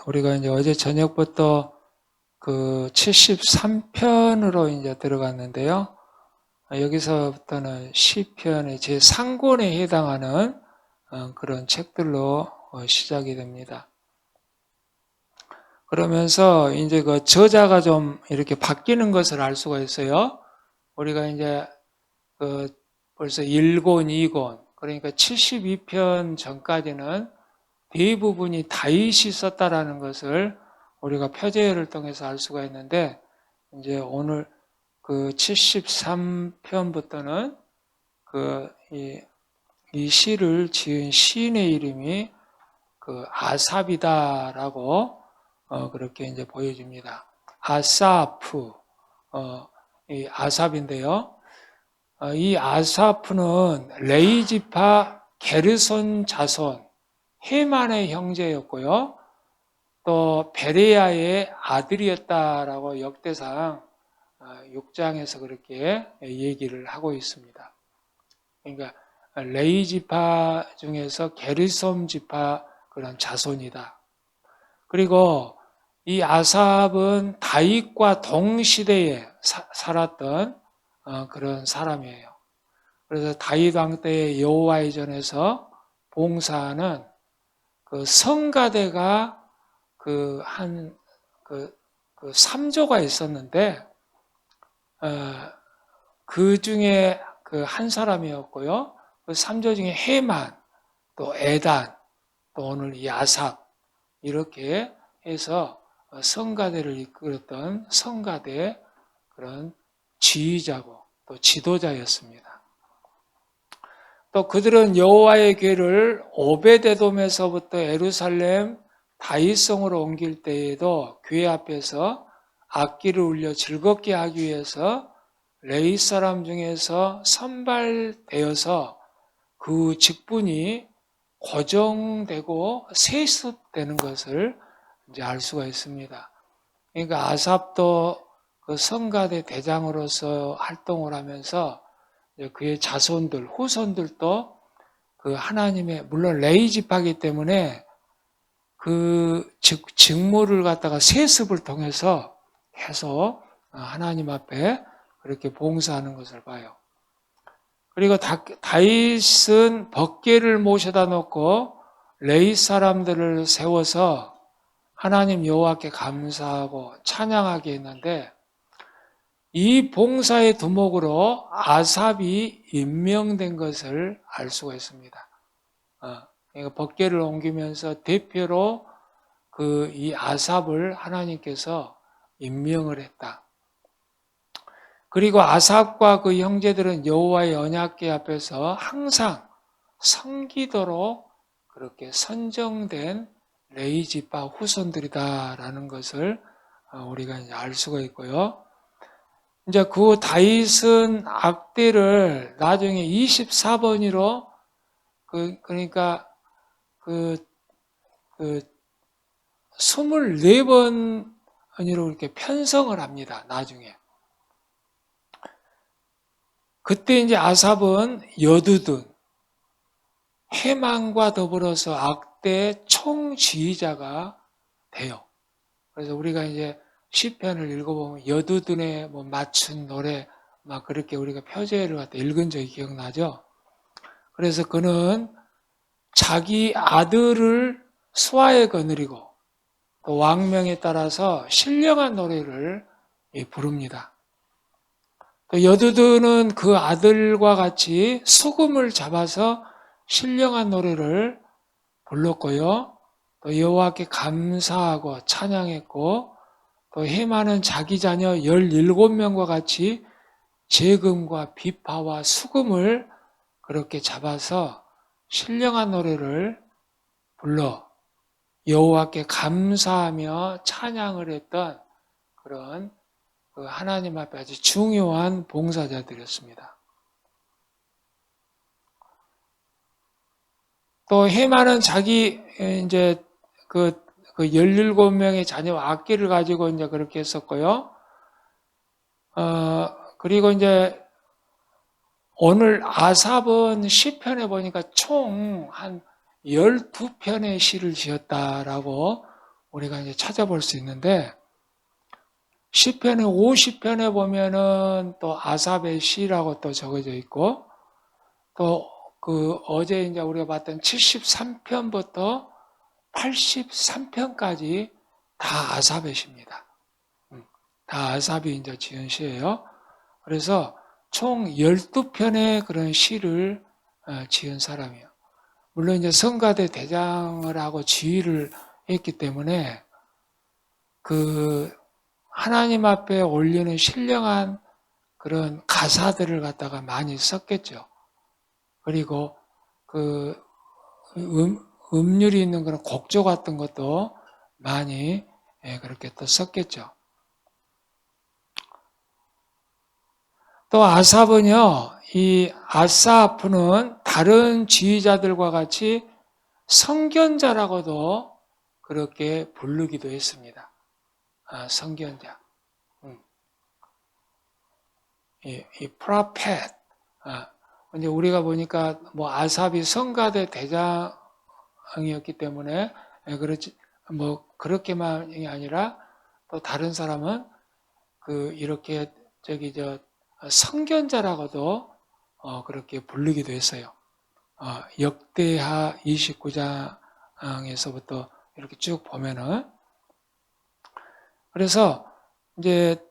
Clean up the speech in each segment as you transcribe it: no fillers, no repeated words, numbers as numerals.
우리가 어제 저녁부터 그 73편으로 이제 들어갔는데요. 여기서부터는 시편의 제 상권에 해당하는 그런 책들로 시작이 됩니다. 그러면서 이제 그 저자가 좀 이렇게 바뀌는 것을 알 수가 있어요. 우리가 이제 그 벌써 1권, 2권, 그러니까 72편 전까지는 대부분이 다윗이 썼다라는 것을 우리가 표제를 통해서 알 수가 있는데, 이제 오늘 그 73편부터는 이 시를 지은 시인의 이름이 그 아삽이다라고 그렇게 이제 보여집니다. 아사프, 이 아삽인데요. 이 아사프는 레이지파 게르손 자손 헤만의 형제였고요. 또 베레야의 아들이었다라고 역대상 6장에서 그렇게 얘기를 하고 있습니다. 그러니까 레이 지파 중에서 게르솜 지파 그런 자손이다. 그리고 이 아삽은 다윗과 동시대에 살았던 그런 사람이에요. 그래서 다윗 왕 때의 여호와의 전에서 봉사하는 그 성가대가 그 3조가 있었는데, 그 중에 그 한 사람이었고요. 그 3조 중에 헤만, 또 에단, 또 오늘 이 아삽, 이렇게 해서 성가대를 이끌었던 성가대 그런 지휘자고 또 지도자였습니다. 또 그들은 여호와의 궤를 오베데돔에서부터 예루살렘 다윗성으로 옮길 때에도 궤 앞에서 악기를 울려 즐겁게 하기 위해서 레위 사람 중에서 선발되어서 그 직분이 고정되고 세습되는 것을 이제 알 수가 있습니다. 그러니까 아삽도 그 성가대 대장으로서 활동을 하면서 그의 자손들, 후손들도 그 하나님의, 물론 레위 지파이기 때문에 그 직무를 갖다가 세습을 통해서 계속 하나님 앞에 그렇게 봉사하는 것을 봐요. 그리고 다윗은 법궤를 모셔다 놓고 레위 사람들을 세워서 하나님 여호와께 감사하고 찬양하게 했는데, 이 봉사의 두목으로 아삽이 임명된 것을 알 수가 있습니다. 그러니까 법궤를 옮기면서 대표로 이 아삽을 하나님께서 임명을 했다. 그리고 아삽과 그 형제들은 여호와의 언약궤 앞에서 항상 섬기도록 그렇게 선정된 레위 지파 후손들이다라는 것을 우리가 이제 알 수가 있고요. 이제 그 다윗은 악대를 나중에 24번이로 그러니까 24번으로 이렇게 편성을 합니다. 나중에. 그때 이제 아삽은 여두둔, 헤만과 더불어서 악대 총지휘자가 돼요. 그래서 우리가 이제 시편을 읽어보면 여두둔에 맞춘 노래 막 그렇게 우리가 표제를 갖다 읽은 적이 기억나죠? 그래서 그는 자기 아들을 수하에 거느리고 또 왕명에 따라서 신령한 노래를 부릅니다. 또 여두둔은 그 아들과 같이 수금을 잡아서 신령한 노래를 불렀고요. 또 여호와께 감사하고 찬양했고, 또 헤만은 자기 자녀 17명과 같이 재금과 비파와 수금을 그렇게 잡아서 신령한 노래를 불러 여호와께 감사하며 찬양을 했던 그런 하나님 앞에 아주 중요한 봉사자들이었습니다. 또 헤만은 자기 이제 그 17명의 자녀와 악기를 가지고 이제 그렇게 했었고요. 그리고 이제 오늘 아삽은 시편에 보니까 총 한 12편의 시를 지었다라고 우리가 이제 찾아볼 수 있는데, 시편의 50편에 보면은 또 아삽의 시라고 또 적어져 있고, 또 그 어제 이제 우리가 봤던 73편부터 83편까지 다 아삽의 시입니다. 다 아삽이 이제 지은 시예요. 그래서 총 12편의 그런 시를 지은 사람이에요. 물론 이제 성가대 대장을 하고 지휘를 했기 때문에 그 하나님 앞에 올리는 신령한 그런 가사들을 갖다가 많이 썼겠죠. 그리고 그 음률이 있는 그런 곡조 같은 것도 많이 그렇게 또 썼겠죠. 또 아삽은요, 이 아사프는 다른 지휘자들과 같이 선견자라고도 그렇게 부르기도 했습니다. 선견자. 이 프로펫. 이제 우리가 보니까 뭐 아삽이 성가대 대장이었기 때문에 그렇지 뭐 그렇게만이 아니라 또 다른 사람은 그 이렇게 선견자라고도 그렇게 부르기도 했어요. 역대하 29장에서부터 이렇게 쭉 보면은 그래서 이제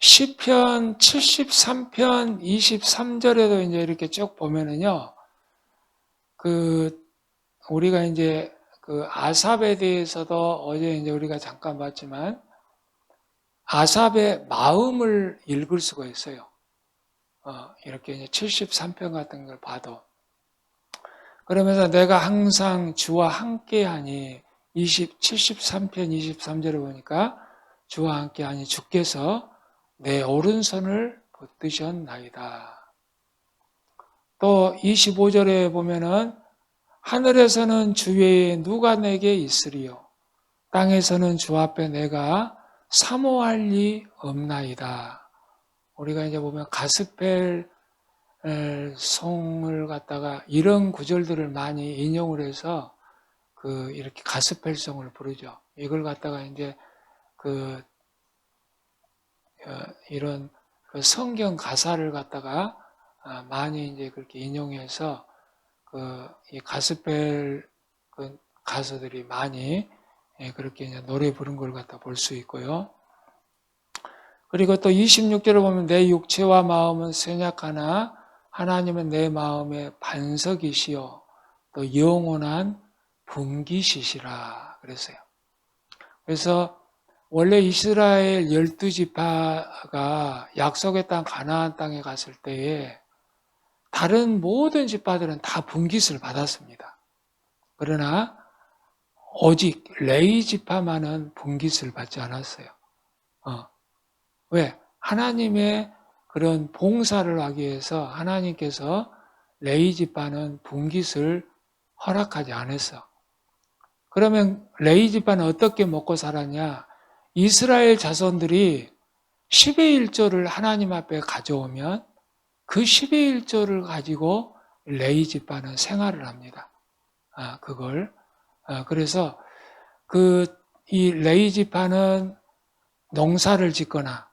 시편 73편 23절에도 이제 이렇게 쭉 보면은요, 우리가 이제 그 아삽에 대해서도 어제 이제 우리가 잠깐 봤지만, 아삽의 마음을 읽을 수가 있어요. 이렇게 이제 73편 같은 걸 봐도. 그러면서 내가 항상 주와 함께하니, 73편 23절을 보니까 주와 함께하니 주께서 내 오른손을 붙드셨나이다. 또 25절에 보면은 하늘에서는 주 외에 누가 내게 있으리요 땅에서는 주 앞에 내가 사모할 리 없나이다. 우리가 이제 보면 가스펠 송을 갖다가 이런 구절들을 많이 인용을 해서 이렇게 가스펠송을 부르죠. 이걸 갖다가 이제 이런 성경 가사를 갖다가 많이 이제 그렇게 인용해서 이 가스펠 가수들이 많이 그렇게 이제 노래 부른 걸 갖다 볼 수 있고요. 그리고 또 26절을 보면 내 육체와 마음은 쇠약하나 하나님은 내 마음의 반석이시요 또 영원한 분기시시라 그랬어요. 그래서 원래 이스라엘 12지파가 약속의 땅 가나안 땅에 갔을 때에 다른 모든 지파들은 다 분깃을 받았습니다. 그러나 오직 레위 지파만은 분깃을 받지 않았어요. 왜? 하나님의 그런 봉사를 하기 위해서 하나님께서 레위 지파는 분깃을 허락하지 않았어. 그러면 레위 지파는 어떻게 먹고 살았냐? 이스라엘 자손들이 10의 1조를 하나님 앞에 가져오면 그 10의 1조를 가지고 레위 지파는 생활을 합니다. 그래서 이 레위 지파는 농사를 짓거나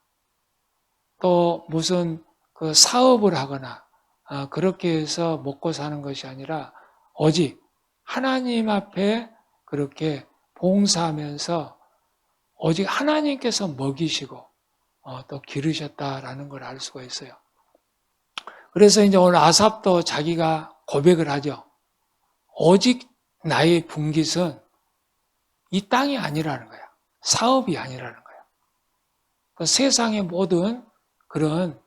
또 무슨 사업을 하거나 그렇게 해서 먹고 사는 것이 아니라 오직 하나님 앞에 그렇게 봉사하면서 오직 하나님께서 먹이시고 또 기르셨다라는 걸 알 수가 있어요. 그래서 이제 오늘 아삽도 자기가 고백을 하죠. 오직 나의 분깃은 이 땅이 아니라는 거야. 사업이 아니라는 거야. 세상의 모든 그런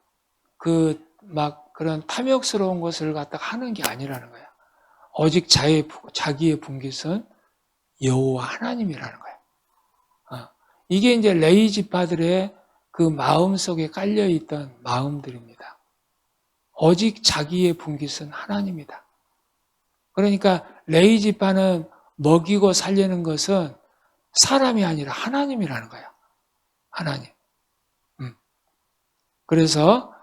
그런 탐욕스러운 것을 갖다가 하는 게 아니라는 거야. 오직 자기의 분깃은 여호와 하나님이라는 거야. 이게 이제 레위 지파들의 그 마음 속에 깔려 있던 마음들입니다. 오직 자기의 분깃은 하나님이다. 그러니까 레위 지파는 먹이고 살리는 것은 사람이 아니라 하나님이라는 거야. 하나님. 그래서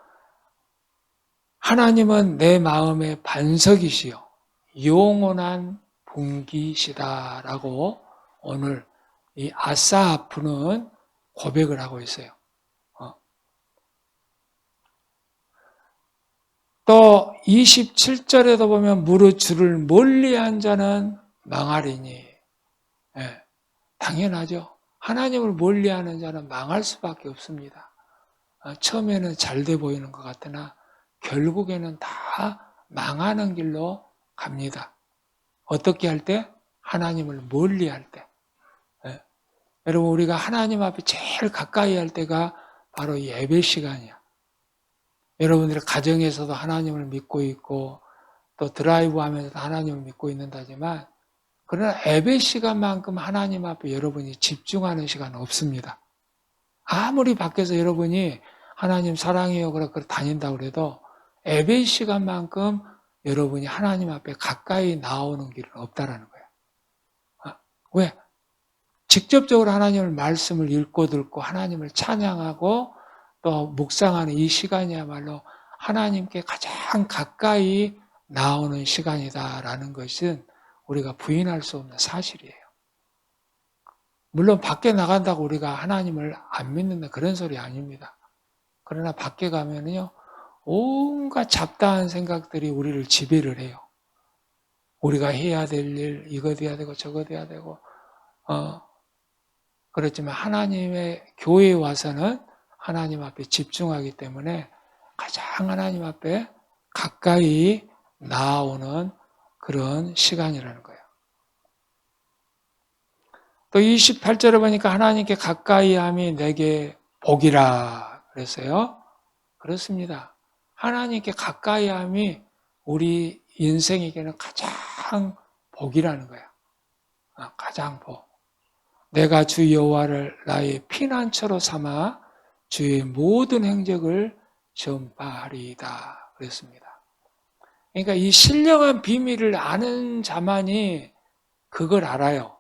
하나님은 내 마음의 반석이시요 영원한 분기시다라고 오늘 이 아사프는 고백을 하고 있어요. 또 27절에도 보면 무릇 주를 멀리한 자는 망하리니. 예, 당연하죠. 하나님을 멀리하는 자는 망할 수밖에 없습니다. 처음에는 잘 돼 보이는 것 같으나 결국에는 다 망하는 길로 갑니다. 어떻게 할 때? 하나님을 멀리할 때. 예. 여러분, 우리가 하나님 앞에 제일 가까이 할 때가 바로 예배 시간이야. 여러분들이 가정에서도 하나님을 믿고 있고 또 드라이브 하면서도 하나님을 믿고 있는다지만 그러나 예배 시간만큼 하나님 앞에 여러분이 집중하는 시간은 없습니다. 아무리 밖에서 여러분이 하나님 사랑해요 그렇게 다닌다고 해도 예배 시간만큼 여러분이 하나님 앞에 가까이 나오는 길은 없다라는 거예요. 왜? 직접적으로 하나님의 말씀을 읽고 듣고 하나님을 찬양하고 또 묵상하는 이 시간이야말로 하나님께 가장 가까이 나오는 시간이다라는 것은 우리가 부인할 수 없는 사실이에요. 물론 밖에 나간다고 우리가 하나님을 안 믿는다 그런 소리 아닙니다. 그러나 밖에 가면요 온갖 잡다한 생각들이 우리를 지배를 해요. 우리가 해야 될 일, 이거 돼야 되고 저거 돼야 되고 그렇지만 하나님의 교회에 와서는 하나님 앞에 집중하기 때문에 가장 하나님 앞에 가까이 나오는 그런 시간이라는 거예요. 또 28절에 보니까 하나님께 가까이 함이 내게 복이라 그랬어요. 그렇습니다. 하나님께 가까이 함이 우리 인생에게는 가장 복이라는 거야. 가장 복. 내가 주 여호와를 나의 피난처로 삼아 주의 모든 행적을 전파하리이다 그랬습니다. 그러니까 이 신령한 비밀을 아는 자만이 그걸 알아요.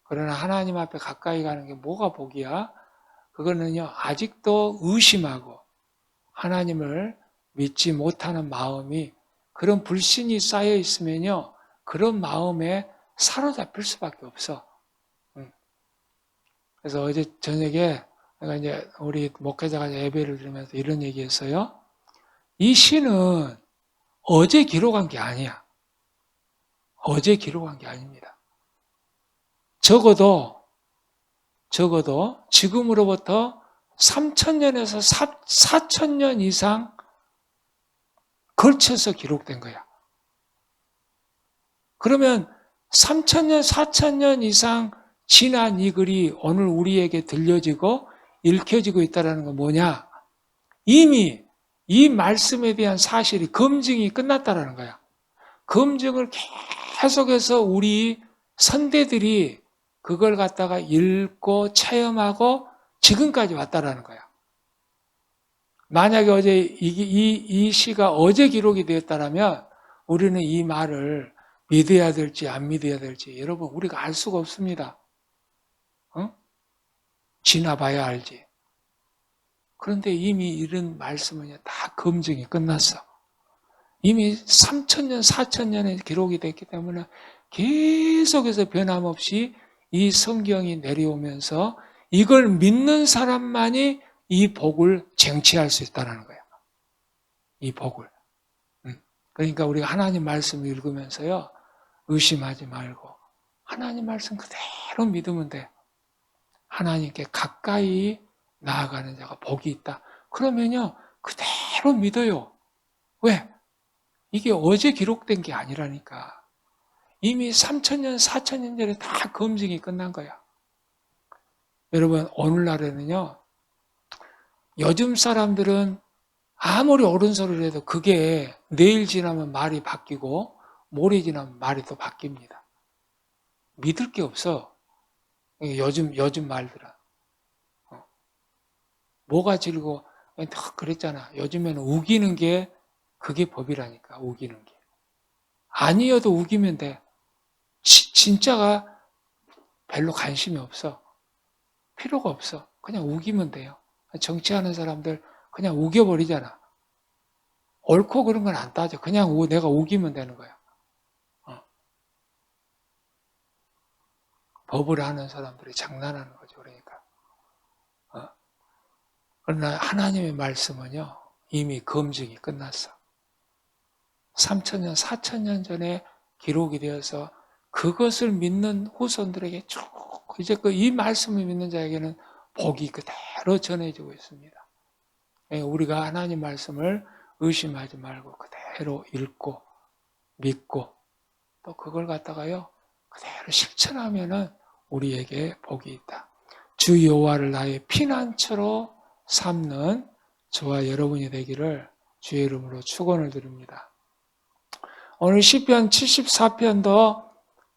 그러나 하나님 앞에 가까이 가는 게 뭐가 복이야? 그거는요, 아직도 의심하고 하나님을 믿지 못하는 마음이 그런 불신이 쌓여 있으면요, 그런 마음에 사로잡힐 수밖에 없어. 그래서 어제 저녁에 내가 이제 우리 목회자가 예배를 드리면서 이런 얘기했어요. 이 시는 어제 기록한 게 아니야. 어제 기록한 게 아닙니다. 적어도 지금으로부터 3,000년에서 4,000년 이상 걸쳐서 기록된 거야. 그러면 3,000년, 4,000년 이상 지난 이 글이 오늘 우리에게 들려지고 읽혀지고 있다는 건 뭐냐? 이미 이 말씀에 대한 사실이 검증이 끝났다는 거야. 검증을 계속해서 우리 선대들이 그걸 갖다가 읽고 체험하고 지금까지 왔다라는 거야. 만약에 어제 이 시가 어제 기록이 되었다면 우리는 이 말을 믿어야 될지 안 믿어야 될지 여러분 우리가 알 수가 없습니다. 지나봐야 알지. 그런데 이미 이런 말씀은 다 검증이 끝났어. 이미 3,000년, 4,000년에 기록이 됐기 때문에 계속해서 변함없이 이 성경이 내려오면서 이걸 믿는 사람만이 이 복을 쟁취할 수 있다는 거예요. 이 복을. 그러니까 우리가 하나님 말씀을 읽으면서요. 의심하지 말고 하나님 말씀 그대로 믿으면 돼. 하나님께 가까이 나아가는 자가 복이 있다. 그러면요. 그대로 믿어요. 왜? 이게 어제 기록된 게 아니라니까. 이미 3,000년, 4,000년 전에 다 검증이 끝난 거야. 여러분, 오늘날에는요, 요즘 사람들은 아무리 옳은 소리를 해도 그게 내일 지나면 말이 바뀌고, 모레 지나면 말이 또 바뀝니다. 믿을 게 없어. 요즘 말들은. 뭐가 즐거워? 그랬잖아. 요즘에는 우기는 게 그게 법이라니까, 우기는 게. 아니어도 우기면 돼. 진짜가 별로 관심이 없어. 필요가 없어. 그냥 우기면 돼요. 정치하는 사람들 그냥 우겨버리잖아. 옳고 그런 건 안 따져. 그냥 내가 우기면 되는 거야. 법을 하는 사람들이 장난하는 거죠. 그러니까. 그러나 하나님의 말씀은요, 이미 검증이 끝났어. 3,000년, 4,000년 전에 기록이 되어서 그것을 믿는 후손들에게 쭉 이제 이 말씀을 믿는 자에게는 복이 그대로 전해지고 있습니다. 우리가 하나님 말씀을 의심하지 말고 그대로 읽고 믿고 또 그걸 갖다가요 그대로 실천하면은 우리에게 복이 있다. 주 여호와를 나의 피난처로 삼는 저와 여러분이 되기를 주의 이름으로 축원을 드립니다. 오늘 시편 74편도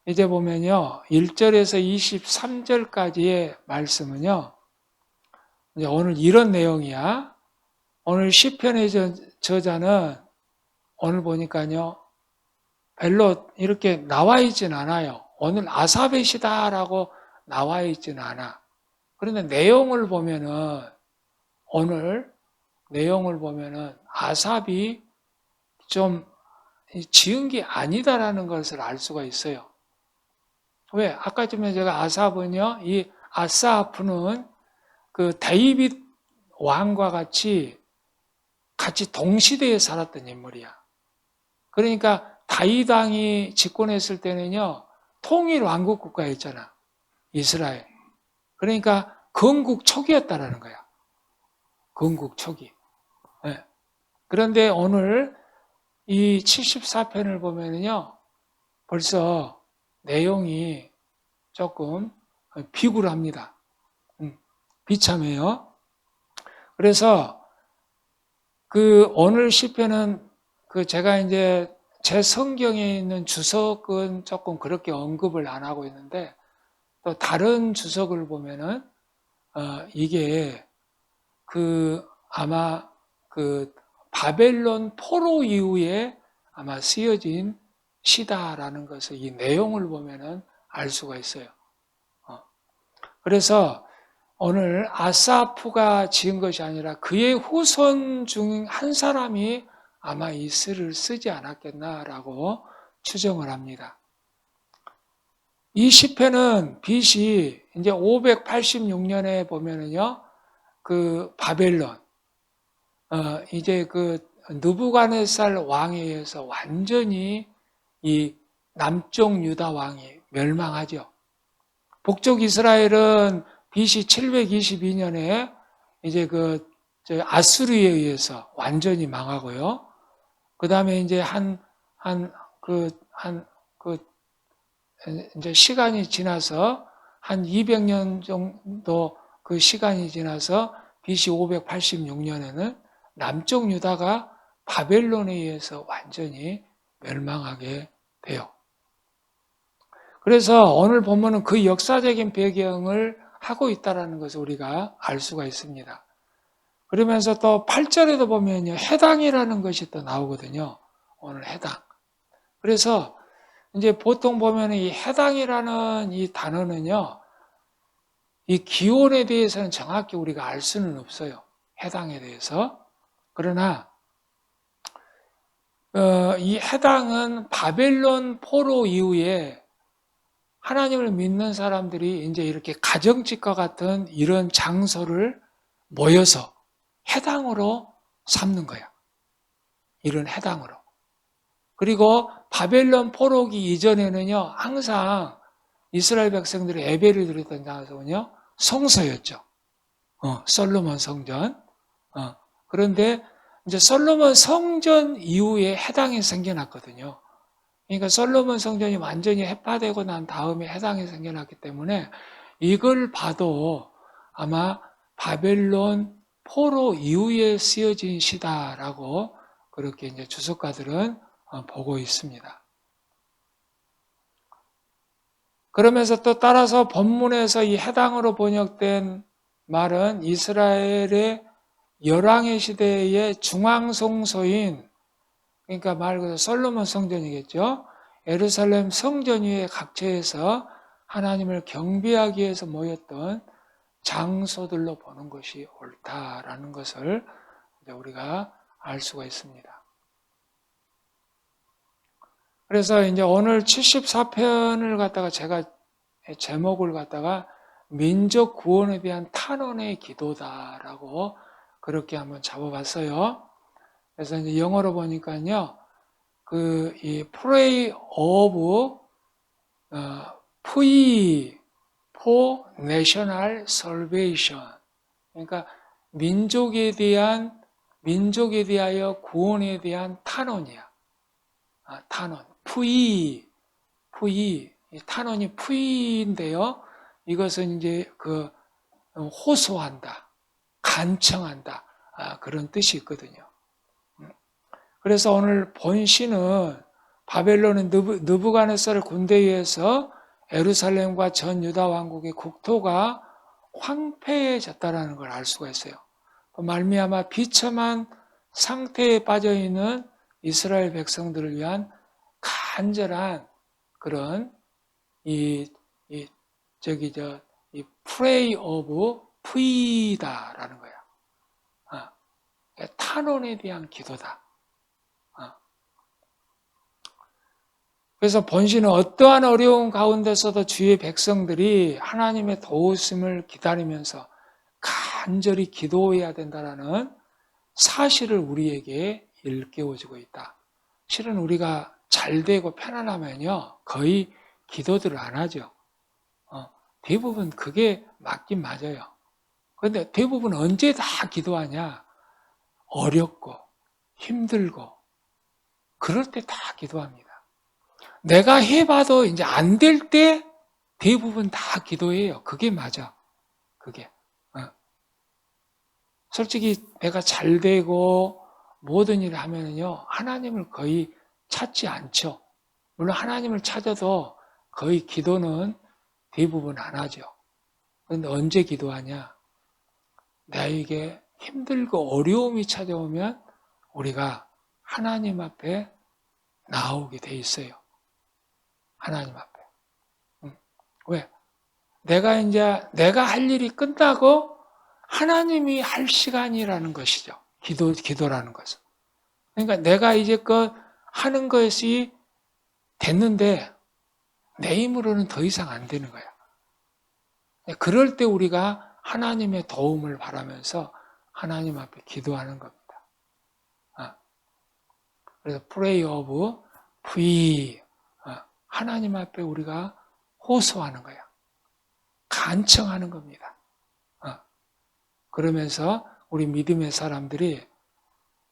이제 보면요 1절에서 23절까지의 말씀은요 이제 오늘 이런 내용이야. 오늘 시편의 저자는 오늘 보니까요 별로 이렇게 나와 있진 않아요. 오늘 아삽의 시다라고 나와 있진 않아. 그런데 내용을 보면은 오늘 내용을 보면은 아삽이 좀 지은 게 아니다라는 것을 알 수가 있어요. 왜? 아까 전에 제가 아삽은요, 이 아사프는 그 다윗 왕과 같이 동시대에 살았던 인물이야. 그러니까 다윗 왕이 집권했을 때는요, 통일 왕국 국가였잖아. 이스라엘. 그러니까 건국 초기였다라는 거야. 건국 초기. 네. 그런데 오늘 이 74편을 보면은요, 벌써 내용이 조금 비굴합니다. 비참해요. 그래서 그 오늘 시편은 제가 이제 제 성경에 있는 주석은 조금 그렇게 언급을 안 하고 있는데 또 다른 주석을 보면은 이게 아마 바벨론 포로 이후에 아마 쓰여진 시다라는 것을 이 내용을 보면은 알 수가 있어요. 그래서 오늘 아사프가 지은 것이 아니라 그의 후손 중 한 사람이 아마 이诗를 쓰지 않았겠나라고 추정을 합니다. 이 시편은 BC 이제 586년에 보면은요, 바벨론, 이제 느부갓네살 왕에 의해서 완전히 이 남쪽 유다 왕이 멸망하죠. 북쪽 이스라엘은 BC 722년에 이제 아수르에 의해서 완전히 망하고요. 그 다음에 이제 이제 시간이 지나서 한 200년 정도 그 시간이 지나서 BC 586년에는 남쪽 유다가 바벨론에 의해서 완전히 멸망하게 돼요. 그래서 오늘 본문은 그 역사적인 배경을 하고 있다는 것을 우리가 알 수가 있습니다. 그러면서 또 8절에도 보면요, 해당이라는 것이 또 나오거든요. 오늘 해당. 그래서 이제 보통 보면 이 해당이라는 이 단어는요, 이 기원에 대해서는 정확히 우리가 알 수는 없어요. 해당에 대해서. 그러나 이 해당은 바벨론 포로 이후에 하나님을 믿는 사람들이 이제 이렇게 가정집과 같은 이런 장소를 모여서 해당으로 삼는 거야. 이런 해당으로. 그리고 바벨론 포로기 이전에는요, 항상 이스라엘 백성들이 예배를 드렸던 장소는요, 성소였죠. 솔로몬 성전. 그런데 이제 솔로몬 성전 이후에 해당이 생겨났거든요. 그러니까 솔로몬 성전이 완전히 해파되고 난 다음에 해당이 생겨났기 때문에 이걸 봐도 아마 바벨론 포로 이후에 쓰여진 시다라고 그렇게 이제 주석가들은 보고 있습니다. 그러면서 또 따라서 본문에서 이 해당으로 번역된 말은 이스라엘의 열왕의 시대의 중앙성소인, 그러니까 말 그대로 솔로몬 성전이겠죠. 예루살렘 성전 위에 각처에서 하나님을 경배하기 위해서 모였던 장소들로 보는 것이 옳다라는 것을 우리가 알 수가 있습니다. 그래서 이제 오늘 74편을 갖다가 제가 제목을 갖다가 민족 구원에 대한 탄원의 기도다라고 그렇게 한번 잡아봤어요. 그래서 이제 영어로 보니까요, 이 pray of plea for national salvation. 그러니까 민족에 대하여 구원에 대한 탄원이야. 탄원. plea. 탄원이 plea인데요. 이것은 이제 호소한다, 간청한다, 그런 뜻이 있거든요. 그래서 오늘 본시는 바벨론의 느부갓네살 군대에 의해서 예루살렘과 전 유다 왕국의 국토가 황폐해졌다라는 걸 알 수가 있어요. 말미암아 비참한 상태에 빠져 있는 이스라엘 백성들을 위한 간절한 그런 이 pray of plea다라는 거야. 탄원에 대한 기도다. 그래서 본시는 어떠한 어려움 가운데서도 주의 백성들이 하나님의 도우심을 기다리면서 간절히 기도해야 된다는 사실을 우리에게 일깨워주고 있다. 실은 우리가 잘 되고 편안하면요, 거의 기도들을 안 하죠. 대부분 그게 맞긴 맞아요. 그런데 대부분 언제 다 기도하냐? 어렵고 힘들고 그럴 때 다 기도합니다. 내가 해봐도 이제 안 될 때 대부분 다 기도해요. 그게 맞아. 그게. 솔직히 내가 잘 되고 모든 일을 하면은요, 하나님을 거의 찾지 않죠. 물론 하나님을 찾아도 거의 기도는 대부분 안 하죠. 그런데 언제 기도하냐? 나에게 힘들고 어려움이 찾아오면 우리가 하나님 앞에 나오게 돼 있어요. 하나님 앞에. 왜? 내가 할 일이 끝나고 하나님이 할 시간이라는 것이죠. 기도라는 것은. 그러니까 내가 이제껏 하는 것이 됐는데 내 힘으로는 더 이상 안 되는 거야. 그럴 때 우리가 하나님의 도움을 바라면서 하나님 앞에 기도하는 겁니다. 그래서 pray of plea. 하나님 앞에 우리가 호소하는 거야. 간청하는 겁니다. 그러면서 우리 믿음의 사람들이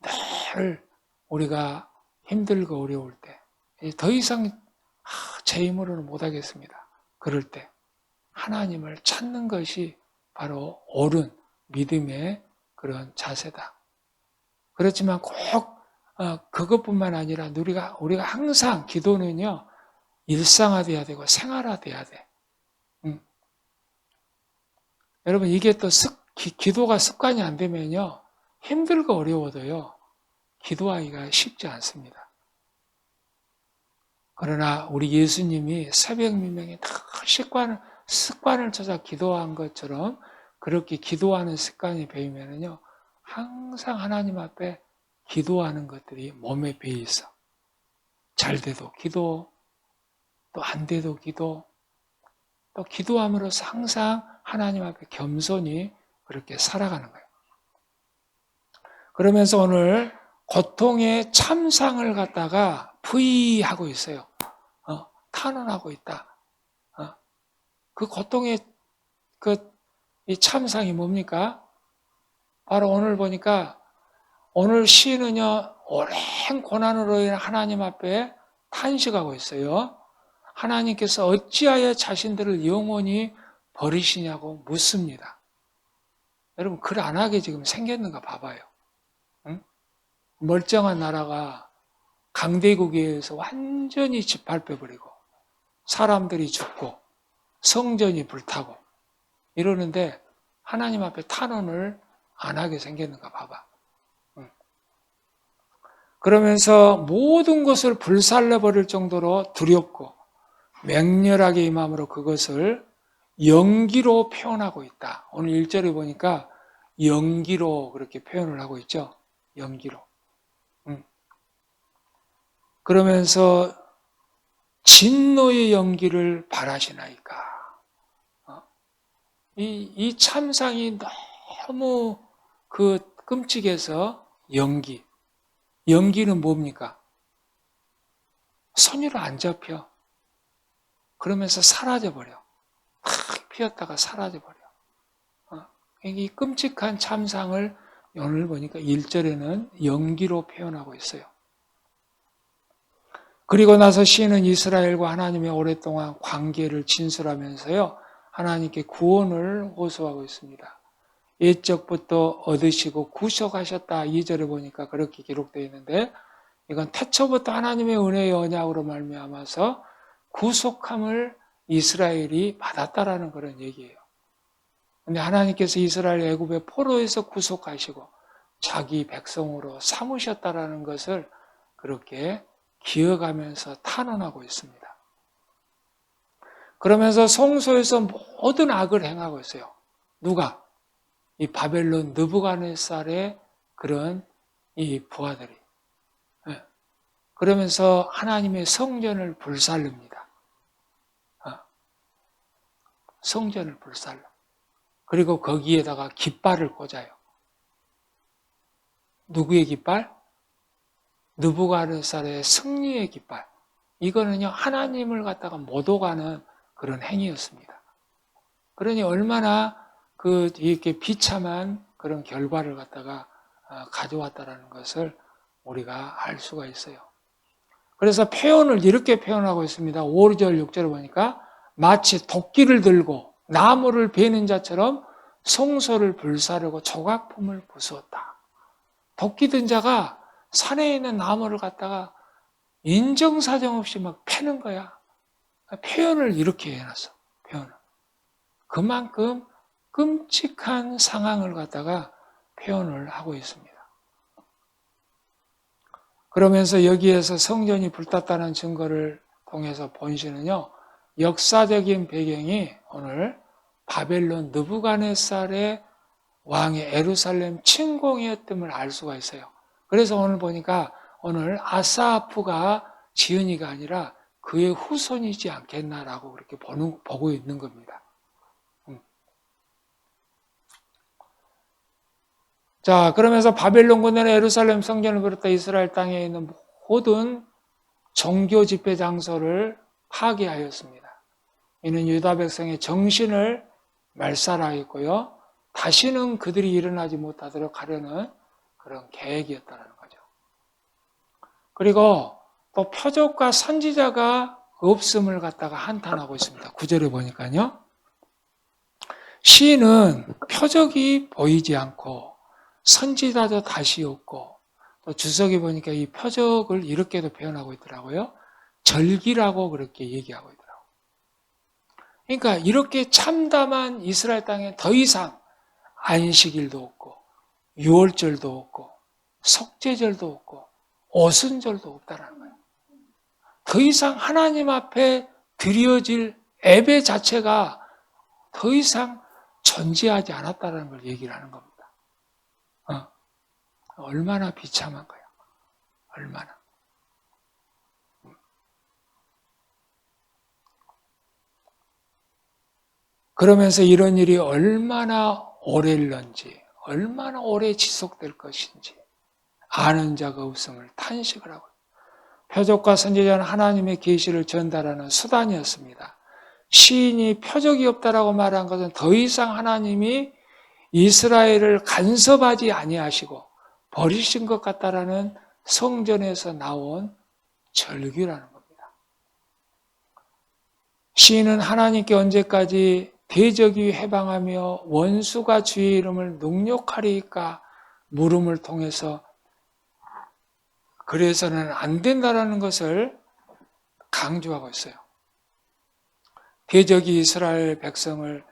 늘 우리가 힘들고 어려울 때 더 이상 제 힘으로는 못하겠습니다. 그럴 때 하나님을 찾는 것이 바로 옳은 믿음의 그런 자세다. 그렇지만 꼭 그것뿐만 아니라 우리가 항상 기도는요, 일상화돼야 되고 생활화돼야 돼. 여러분, 이게 또 기도가 습관이 안 되면요, 힘들고 어려워도요, 기도하기가 쉽지 않습니다. 그러나 우리 예수님이 새벽 미명에 다 습관을 찾아 기도한 것처럼 그렇게 기도하는 습관이 배이면은요, 항상 하나님 앞에 기도하는 것들이 몸에 배어 있어. 잘 돼도 기도, 또 안 돼도 기도, 또 기도함으로써 항상 하나님 앞에 겸손히 그렇게 살아가는 거예요. 그러면서 오늘 고통의 참상을 갖다가 부의하고 있어요. 탄원하고 있다. 그 고통의 이 참상이 뭡니까? 바로 오늘 보니까 오늘 시인은요, 오랜 고난으로 인해 하나님 앞에 탄식하고 있어요. 하나님께서 어찌하여 자신들을 영원히 버리시냐고 묻습니다. 여러분, 글 안 하게 지금 생겼는가 봐봐요. 응? 멀쩡한 나라가 강대국에 의해서 완전히 짓밟혀버리고 사람들이 죽고 성전이 불타고 이러는데 하나님 앞에 탄원을 안 하게 생겼는가 봐봐. 그러면서 모든 것을 불살라버릴 정도로 두렵고 맹렬하게 이 마음으로 그것을 연기로 표현하고 있다. 오늘 1절에 보니까 연기로 그렇게 표현을 하고 있죠. 연기로. 그러면서 진노의 연기를 바라시나이까. 이 참상이 너무 끔찍해서 연기는 뭡니까? 손으로 안 잡혀. 그러면서 사라져버려. 탁 피었다가 사라져버려. 이 끔찍한 참상을 오늘 보니까 1절에는 연기로 표현하고 있어요. 그리고 나서 시인은 이스라엘과 하나님의 오랫동안 관계를 진술하면서요, 하나님께 구원을 호소하고 있습니다. 옛적부터 얻으시고 구속하셨다. 2절에 보니까 그렇게 기록되어 있는데, 이건 태초부터 하나님의 은혜의 언약으로 말미암아서 구속함을 이스라엘이 받았다라는 그런 얘기예요. 근데 하나님께서 이스라엘 애굽의 포로에서 구속하시고 자기 백성으로 삼으셨다라는 것을 그렇게 기억하면서 탄원하고 있습니다. 그러면서 성소에서 모든 악을 행하고 있어요. 누가? 이 바벨론 느부갓네살의 그런 이 부하들이. 그러면서 하나님의 성전을 불살릅니다. 성전을 불살러. 그리고 거기에다가 깃발을 꽂아요. 누구의 깃발? 느부갓네살의 승리의 깃발. 이거는요, 하나님을 갖다가 못 오가는 그런 행위였습니다. 그러니 얼마나 이렇게 비참한 그런 결과를 갖다가 가져왔다라는 것을 우리가 알 수가 있어요. 그래서 표현을 이렇게 표현하고 있습니다. 5절, 6절을 보니까 마치 도끼를 들고 나무를 베는 자처럼 성소를 불사르고 조각품을 부수었다. 도끼 든 자가 산에 있는 나무를 갖다가 인정사정 없이 막 패는 거야. 표현을 이렇게 해놨어. 표현을. 그만큼 끔찍한 상황을 갖다가 표현을 하고 있습니다. 그러면서 여기에서 성전이 불탔다는 증거를 통해서 본시는요, 역사적인 배경이 오늘 바벨론 느부갓네살의 왕의 예루살렘 침공이었음을 알 수가 있어요. 그래서 오늘 보니까 오늘 아사프가 지은이가 아니라 그의 후손이지 않겠나라고 그렇게 보고 있는 겁니다. 자, 그러면서 바벨론 군대는 예루살렘 성전을 비롯해 이스라엘 땅에 있는 모든 종교 집회 장소를 파괴하였습니다. 이는 유다 백성의 정신을 말살하였고요, 다시는 그들이 일어나지 못하도록 하려는 그런 계획이었다는 거죠. 그리고 또 표적과 선지자가 없음을 갖다가 한탄하고 있습니다. 9절에 보니까요, 시인은 표적이 보이지 않고 선지자도 다시 없고, 또 주석에 보니까 이 표적을 이렇게도 표현하고 있더라고요. 절기라고 그렇게 얘기하고 있더라고요. 그러니까 이렇게 참담한 이스라엘 땅에 더 이상 안식일도 없고 유월절도 없고 속죄절도 없고 오순절도 없다는 거예요. 더 이상 하나님 앞에 드려질 예배 자체가 더 이상 존재하지 않았다는 걸 얘기를 하는 겁니다. 얼마나 비참한 거야. 얼마나. 그러면서 이런 일이 얼마나 오래일런지, 얼마나 오래 지속될 것인지 아는 자가 없음을 탄식을 하고, 표적과 선지자는 하나님의 계시를 전달하는 수단이었습니다. 시인이 표적이 없다라고 말한 것은 더 이상 하나님이 이스라엘을 간섭하지 아니하시고 버리신 것 같다라는 성전에서 나온 절규라는 겁니다. 시인은 하나님께 언제까지 대적이 해방하며 원수가 주의 이름을 능욕하리까 물음을 통해서 그래서는 안 된다라는 것을 강조하고 있어요. 대적이 이스라엘 백성을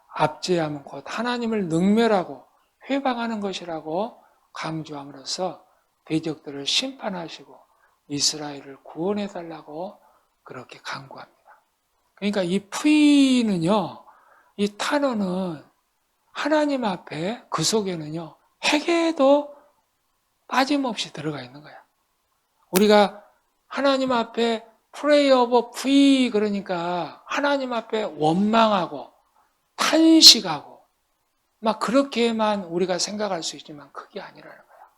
압제하면 곧 하나님을 능멸하고 회방하는 것이라고 강조함으로써 대적들을 심판하시고 이스라엘을 구원해달라고 그렇게 강구합니다. 그러니까 이 푸이는요, 이 탄원은 하나님 앞에 그 속에는요, 회개도 빠짐없이 들어가 있는 거야. 우리가 하나님 앞에 pray over free 그러니까 하나님 앞에 원망하고 탄식하고 막 그렇게만 우리가 생각할 수 있지만 그게 아니라는 거야.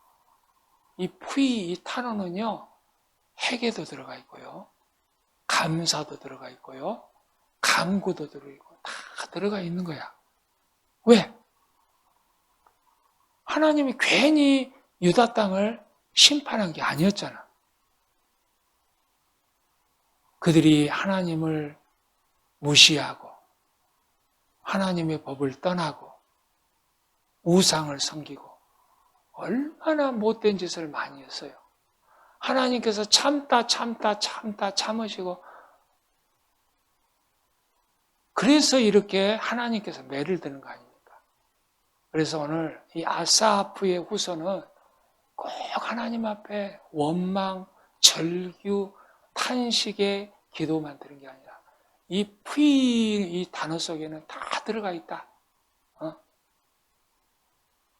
이 free, 이 탄원은요, 회개도 들어가 있고요, 감사도 들어가 있고요, 간구도 들어있고 다 들어가 있는 거야. 왜? 하나님이 괜히 유다 땅을 심판한 게 아니었잖아. 그들이 하나님을 무시하고 하나님의 법을 떠나고 우상을 섬기고 얼마나 못된 짓을 많이 했어요. 하나님께서 참으시고 그래서 이렇게 하나님께서 매를 드는 거 아닙니까? 그래서 오늘 이 아사프의 후손은 꼭 하나님 앞에 원망, 절규, 탄식의 기도만 드는 게 아니라 이 단어 속에는 다 들어가 있다.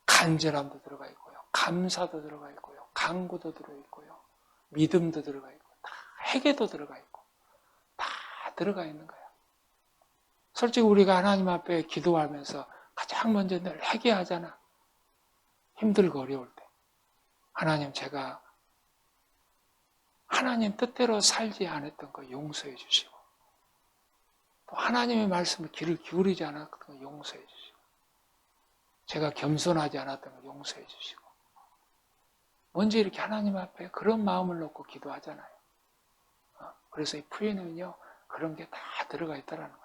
간절함도 들어가 있고요, 감사도 들어가 있고요, 간구도 들어있고요, 믿음도 들어가 있고 다 회개도 들어가 있고 다 들어가 있는 거야. 솔직히 우리가 하나님 앞에 기도하면서 가장 먼저 늘 회개하잖아. 힘들고 어려울 때. 하나님, 제가 하나님 뜻대로 살지 않았던 거 용서해 주시고, 또 하나님의 말씀을 귀를 기울이지 않았던 거 용서해 주시고, 제가 겸손하지 않았던 거 용서해 주시고, 먼저 이렇게 하나님 앞에 그런 마음을 놓고 기도하잖아요. 그래서 이 프리는요, 그런 게 다 들어가 있다는 거예요.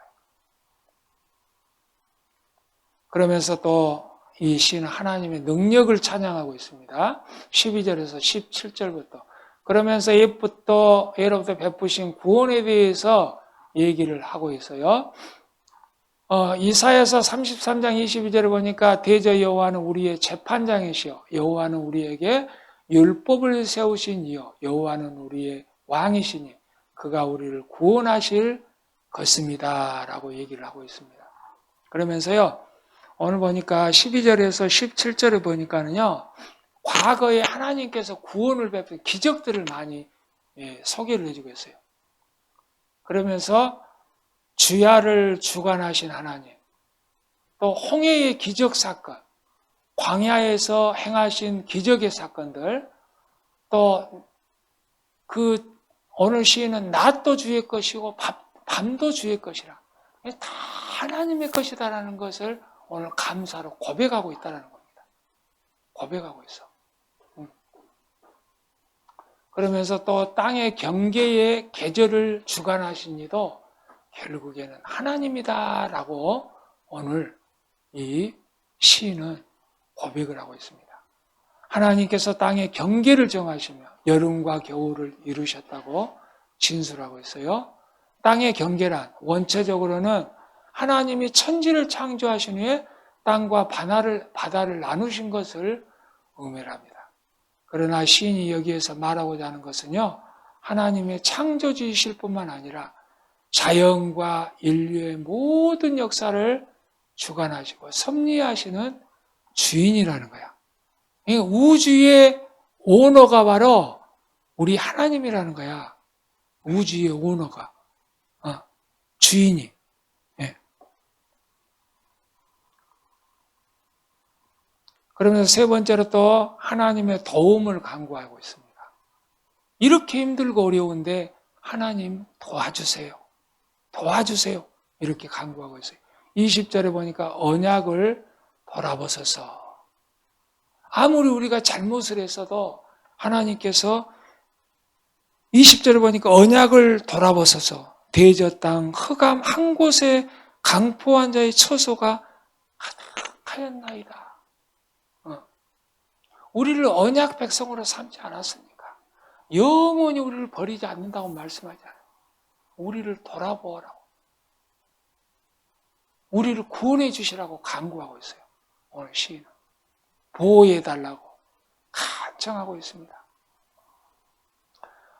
그러면서 또 이 시는 하나님의 능력을 찬양하고 있습니다. 12절에서 17절부터. 그러면서 예로부터 베푸신 구원에 대해서 얘기를 하고 있어요. 이사야서 33장 22절을 보니까 대저 여호와는 우리의 재판장이시여, 여호와는 우리에게 율법을 세우신 이여, 여호와는 우리의 왕이시니 그가 우리를 구원하실 것입니다 라고 얘기를 하고 있습니다. 그러면서요, 오늘 보니까 12절에서 17절에 보니까는요, 과거에 하나님께서 구원을 베푼 기적들을 많이 소개를 해주고 있어요. 그러면서 주야를 주관하신 하나님, 또 홍해의 기적 사건, 광야에서 행하신 기적의 사건들, 또 그 오늘 시인은 낮도 주의 것이고 밤도 주의 것이라, 다 하나님의 것이다라는 것을 오늘 감사로 고백하고 있다는 겁니다. 고백하고 있어. 그러면서 또 땅의 경계의 계절을 주관하신 이도 결국에는 하나님이다라고 오늘 이 시인은 고백을 하고 있습니다. 하나님께서 땅의 경계를 정하시며 여름과 겨울을 이루셨다고 진술하고 있어요. 땅의 경계란 원체적으로는 하나님이 천지를 창조하신 후에 땅과 바다를 나누신 것을 의미합니다. 그러나 시인이 여기에서 말하고자 하는 것은요, 하나님의 창조주이실 뿐만 아니라 자연과 인류의 모든 역사를 주관하시고 섭리하시는 주인이라는 거야. 우주의 오너가 바로 우리 하나님이라는 거야. 우주의 오너가, 주인이. 그러면서 세 번째로 또 하나님의 도움을 간구하고 있습니다. 이렇게 힘들고 어려운데 하나님 도와주세요. 도와주세요. 이렇게 간구하고 있어요. 20절에 보니까 언약을 돌아보소서. 아무리 우리가 잘못을 했어도 하나님께서 20절에 보니까 언약을 돌아보소서. 대저 땅 흑암 한 곳에 강포한 자의 처소가 가득하였나이다. 우리를 언약 백성으로 삼지 않았습니까? 영원히 우리를 버리지 않는다고 말씀하잖아요. 우리를 돌아보라고, 우리를 구원해 주시라고 간구하고 있어요. 오늘 시인은 보호해달라고 간청하고 있습니다.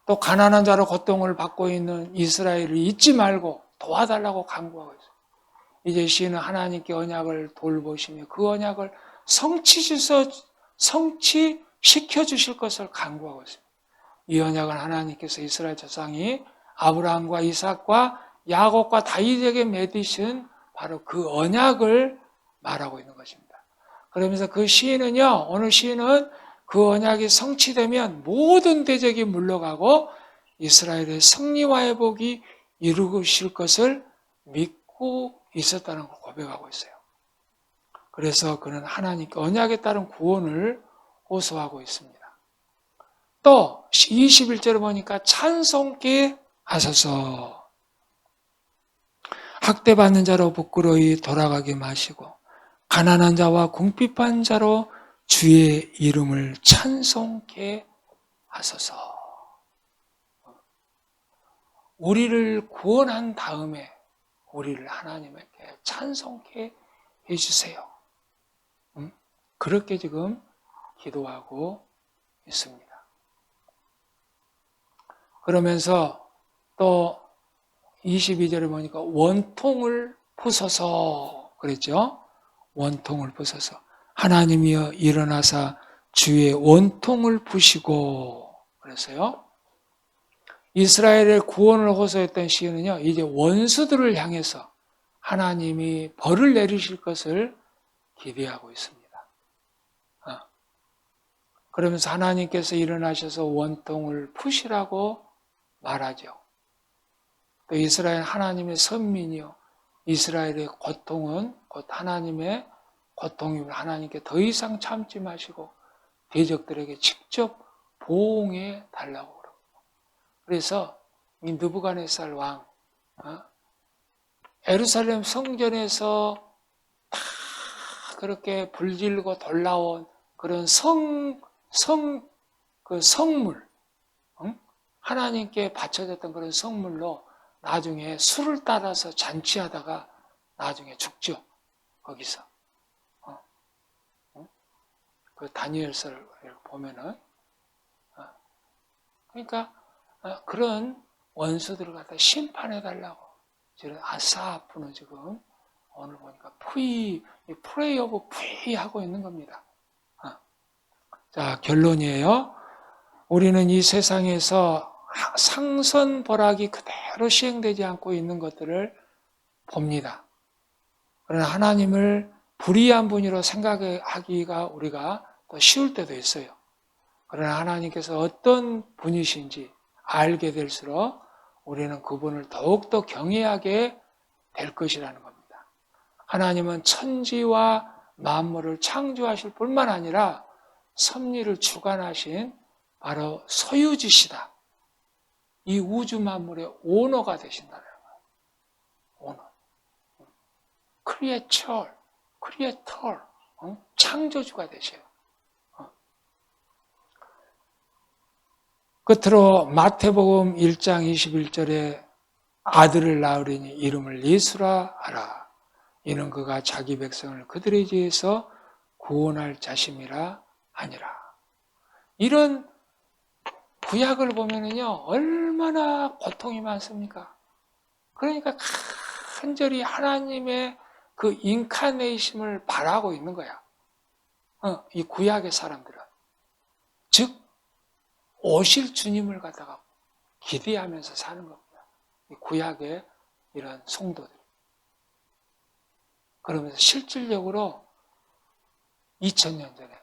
또 가난한 자로 고통을 받고 있는 이스라엘을 잊지 말고 도와달라고 간구하고 있어요. 이제 시인은 하나님께 언약을 돌보시며 그 언약을 성취시켜 주실 것을 간구하고 있습니다. 이 언약은 하나님께서 이스라엘 조상이 아브라함과 이삭과 야곱과 다윗에게 맺으신 바로 그 언약을 말하고 있는 것입니다. 그러면서 그 시인은요, 오늘 시인은 그 언약이 성취되면 모든 대적이 물러가고 이스라엘의 승리와 회복이 이루실 것을 믿고 있었다는 걸 고백하고 있어요. 그래서 그는 하나님께 언약에 따른 구원을 호소하고 있습니다. 또 21절을 보니까 찬송케 하소서. 학대받는 자로 부끄러이 돌아가게 마시고 가난한 자와 궁핍한 자로 주의 이름을 찬송케 하소서. 우리를 구원한 다음에 우리를 하나님께 찬송케 해주세요. 그렇게 지금 기도하고 있습니다. 그러면서 또 22절에 보니까 원통을 부숴서 그랬죠. 원통을 부숴서 하나님이여 일어나사 주의 원통을 부시고 그랬어요. 이스라엘의 구원을 호소했던 시인은요, 이제 원수들을 향해서 하나님이 벌을 내리실 것을 기대하고 있습니다. 그러면서 하나님께서 일어나셔서 원통을 푸시라고 말하죠. 또 이스라엘 하나님의 선민이요. 이스라엘의 고통은 곧 하나님의 고통임을 하나님께 더 이상 참지 마시고 대적들에게 직접 보응해 달라고 그럽니다. 그래서 이 느부갓네살 왕, 예루살렘 성전에서 다 그렇게 불질고 돌아온 그런 그 성물, 하나님께 바쳐졌던 그런 성물로 나중에 술을 따라서 잔치하다가 나중에 죽죠. 거기서. 그 다니엘서를 보면은. 그러니까 그런 원수들을 갖다 심판해달라고. 지금 아사프는 지금 오늘 보니까 프레이 오브 프레이 하고 있는 겁니다. 자, 결론이에요. 우리는 이 세상에서 상선벌악이 그대로 시행되지 않고 있는 것들을 봅니다. 그러나 하나님을 불의한 분으로 생각하기가 우리가 더 쉬울 때도 있어요. 그러나 하나님께서 어떤 분이신지 알게 될수록 우리는 그분을 더욱더 경외하게 될 것이라는 겁니다. 하나님은 천지와 만물을 창조하실 뿐만 아니라 섭리를 주관하신 바로 소유지시다. 이 우주 만물의 오너가 되신다는 거예요. 오너. 크리에이터, 창조주가 되셔요. 끝으로 마태복음 1장 21절에 아들을 낳으리니 이름을 예수라 하라. 이는 그가 자기 백성을 그들의 죄에서 구원할 자심이라 하니라. 이런 구약을 보면은요, 얼마나 고통이 많습니까? 그러니까 간절히 하나님의 그 인카네이션을 바라고 있는 거야. 이 구약의 사람들은. 즉, 오실 주님을 갖다가 기대하면서 사는 겁니다. 이 구약의 이런 성도들. 그러면서 실질적으로 2000년 전에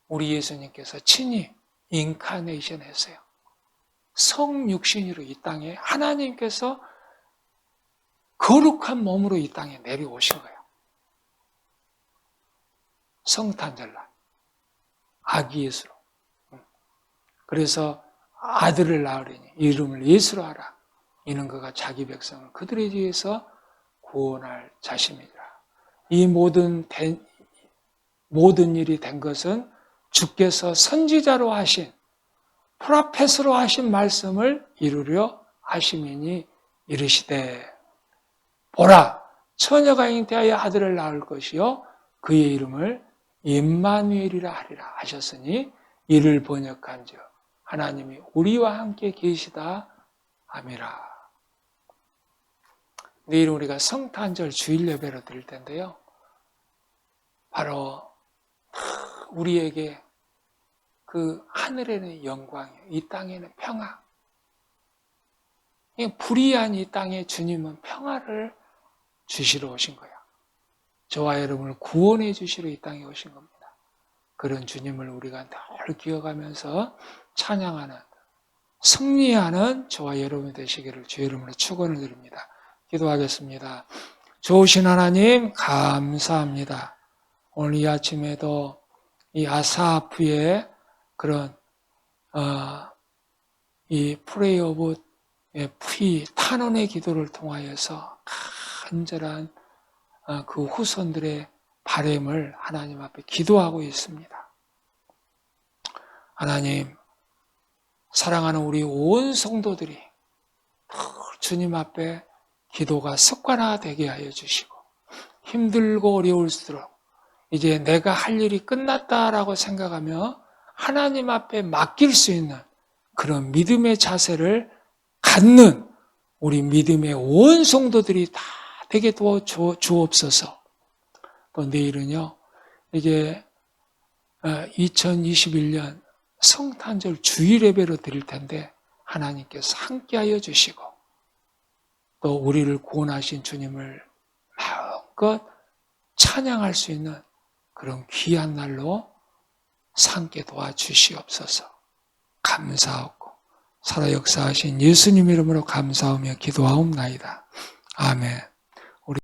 우리 예수님께서 친히 인카네이션 했어요. 성육신으로 이 땅에 하나님께서 거룩한 몸으로 이 땅에 내려오신 거예요. 성탄절날 아기 예수로. 그래서 아들을 낳으리니 이름을 예수로 하라. 이는 그가 자기 백성을 그들의 죄에서 구원할 자심이라. 이 모든 일이 된 것은 주께서 선지자로 하신 프로페스로 하신 말씀을 이루려 하심이니 이르시되 보라 처녀가 잉태하여 아들을 낳을 것이요 그의 이름을 임마누엘이라 하리라 하셨으니 이를 번역한즉 하나님이 우리와 함께 계시다 함이라. 내일 우리가 성탄절 주일 예배로 드릴 텐데요. 바로 우리에게 그 하늘에는 영광이요 이 땅에는 평화. 불의한 이 땅에 주님은 평화를 주시러 오신 거야. 저와 여러분을 구원해 주시러 이 땅에 오신 겁니다. 그런 주님을 우리가 늘 기억하면서 찬양하는, 승리하는 저와 여러분이 되시기를 주의 이름으로 축원을 드립니다. 기도하겠습니다. 좋으신 하나님 감사합니다. 오늘 이 아침에도 이 아사프의 그런 이 프레이 오브 피 탄원의 기도를 통하여서 간절한 그 후손들의 바램을 하나님 앞에 기도하고 있습니다. 하나님, 사랑하는 우리 온 성도들이 주님 앞에 기도가 습관화 되게 하여 주시고, 힘들고 어려울수록 이제 내가 할 일이 끝났다라고 생각하며 하나님 앞에 맡길 수 있는 그런 믿음의 자세를 갖는 우리 믿음의 온 성도들이 다 되게 도와주옵소서. 또 내일은요, 이제 2021년 성탄절 주일 예배로 드릴 텐데 하나님께서 함께하여 주시고 또 우리를 구원하신 주님을 마음껏 찬양할 수 있는 그런 귀한 날로 삼게 도와주시옵소서. 감사하고 살아 역사하신 예수님 이름으로 감사하며 기도하옵나이다. 아멘.